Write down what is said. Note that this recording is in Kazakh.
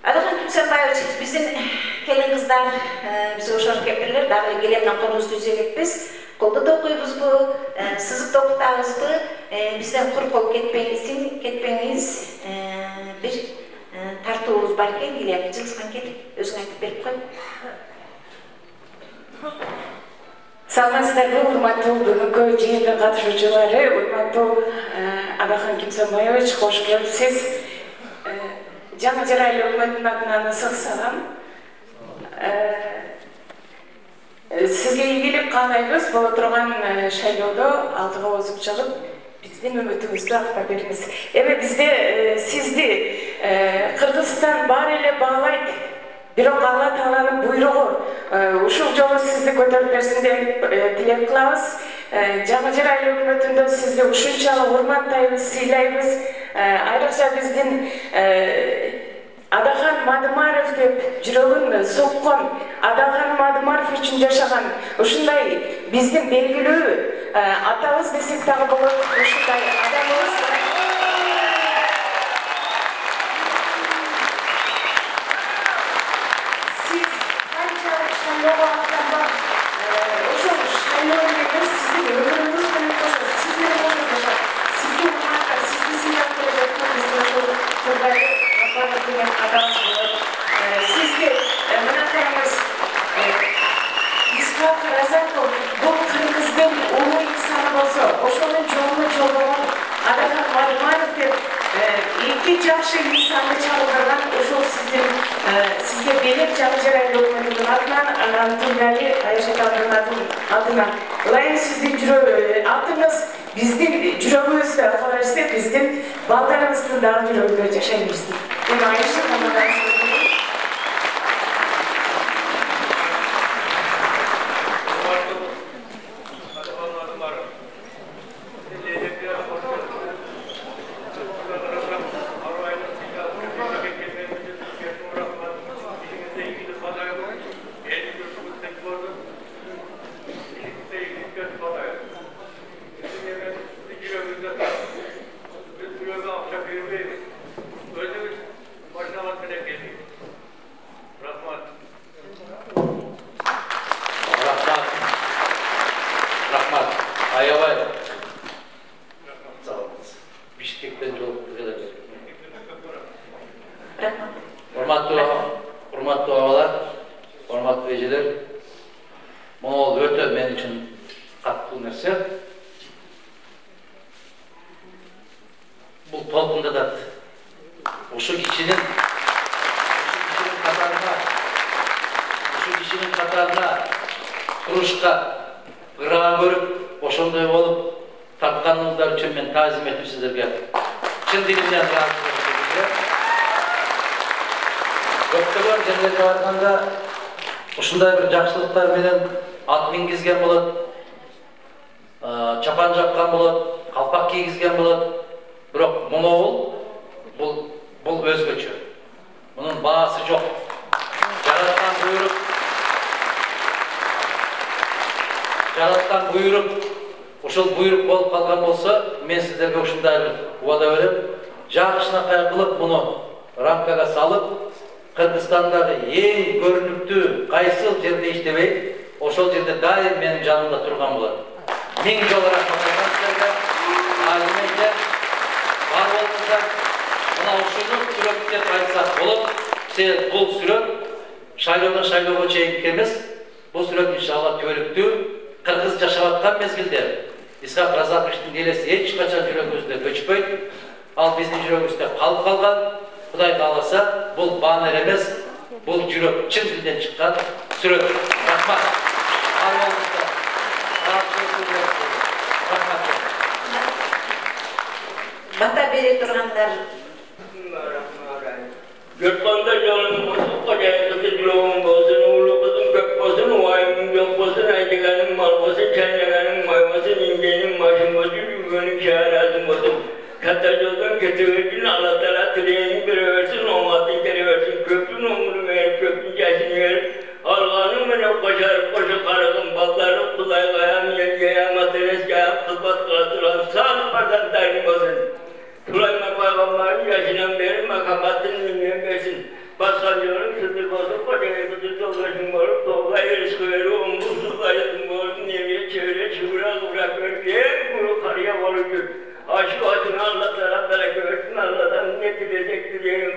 Adakan Kimsenbayevич, bizim kelin kızlar, bize uşan kepirler, dağı gelemden konumuzdu üzerek biz. Kolda da okuyubuz bu, sızıp da okutağız bu, bizden kurup olup ketpeniz bir tartığımız barken, gelem cılskan ketip, özün aytıp berip koy. Salmanızlar bu hurmatlı köy jeyinine katışucuları, hurmatlı Adakan Kimsenbayevich, hoş geldiniz. Жаңа жарайлы өкмөттүн атынан ысык салам. Сизге ийгилик каалайбыз. Боло турган шайлоодо алдыга озуп чыгып, биздин үмүтүбүздү актап бериңиз. Эми бизде сизди Кыргызстан баары эле баалайт. Бирок Алла Тааланын буйругу ушул жолу сизди көтөрүп берсин деп тилек кылабыз. Жаңа жарайлы өкмөтүндө сизди ушунчалык урматтайбыз, сыйлайбыз. Айрыкча биздин Адахан Мадымаров деп жүрөгүн соккон, Адахан Мадымаров үчүн жашаган ушундай биздин белгилүү атабыз десек дагы болот, ушундай адамыбыз. Сиз канчалык шайлоого аттанбак, ошол шайлоо менен сиздин өмүрүңүз менен кошо, сиз менен кошо жашап, сизге урматтап, сизди сыйлап келе жаткан биздин ошол тургай апа деген адамыбыз болот. Сизге мына караңыз, Исхак Разаков бул Кыргыздын улуу инсаны болсо, ошонун жолуна жолдогон Адахан Мадымаров деп эки жакшы инсанды чагылдырган ошол сизге белек жаңы жарайлы өкмөтүнүн атынан, анан Тумгали Айшатанын атынан ылайым сиздин атыңыз биздин жүрөгүбүздө калайбызда, биздин балдарыбыздын дагы жүрөгүндө жашайбыз. Эми Айша Урматтуу абалар, урматтуу эжелер, могул өтө мен үчүн каттуу нерсе. Бул толкундатат. Ушу кишинин катарына турушка ыраа көрүп, ошондой болуп тапканыңыздар үчүн мен таазим этип сиздерге чын дилимден ыраазычылык билдирем. Көптөгөн жерлерге барганда ушундай бир жакшылыктар менен ат мингизген болот, чапан жапкан болот, калпак кийгизген болот. Бирок момогул бул өзгөчө. Мунун баасы жок. Жараткан буйрук, ошол буйрук болуп калган болсо, мен сиздерге ушундай бир убада берем. Жакшынакай кылып муну рамкага салып, Кыргызстандагы эң көрүнүктүү кайсыл жерде иштебей, ошол жерде дайым менин жанымда турган болот. Миң жолу рахмат айтам сиздерге. Алимейде бар болуңуздар. Мына ушуну сүрөт деп айтсак болот. Бул сүрөт шайлоодон шайлоого чейинки эмес. Бул сүрөт иншалла түбөлүктүү. Кыргыз жашап аткан мезгилде Исхак Разаковичтин элеси эч качан жүрөгүбүздө көчпөйт. Ал биздин жүрөгүбүздө калып калган. Кудай кааласа, бул баннер эмес, бул жүрөк чын дилден чыккан сүрөт. Рахмат. Бата бере тургандар. Gökmanda canım bozuk, kocayındaki ciloğum bozun, uğurlu kızım kök bozun, uvayımın yok bozun, aydıganın mal bozun, çaylaganın may bozun, ingenin başın bozun, yügünün şahirazın bozun. Katacıldan kötüversin, Allah Teala türeğini bir versin, olmadığın kere versin, köprün omunu verip, köprün yaşını verip, alganın benim koşarıp koşup karıgın, ballarım kulay kayam, yengeyem, materes kayam, kılbat kılatıran, sağlık bardan tayin bozun. Tulayma peygamberin yaşından beri makamatın ünlüğün versin. Baskancıların sıdır basıp bacaya kızı dolaşım varıp doğga erişki veri omuzsuz ayetim varıp nereye çevre çıvıra uğrak verken kuru karıya varıcı. Aşı başını Allah taraflara görsün Allah'tan ne dileyecek dileyelim